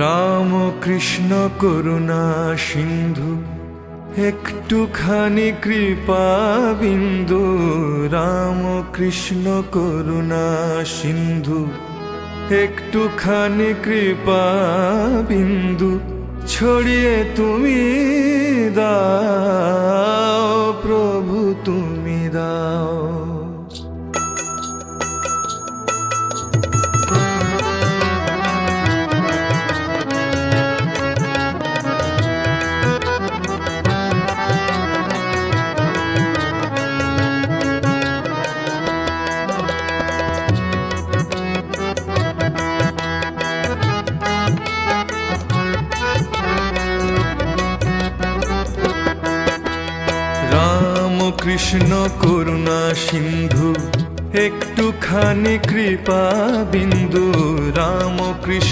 রাম কৃষ্ণ করুণা সিন্ধু একটুখানি কৃপা বিন্দু। রাম কৃষ্ণ করুণা সিন্ধু একটুখানি কৃপা বিন্দু ছড়িয়ে তুমি দাও প্রভু, তুমি দাও। রাম কৃষ্ণ করুণা সিন্ধু একটুখানি কৃপা বিন্দু। রাম কৃষ্ণ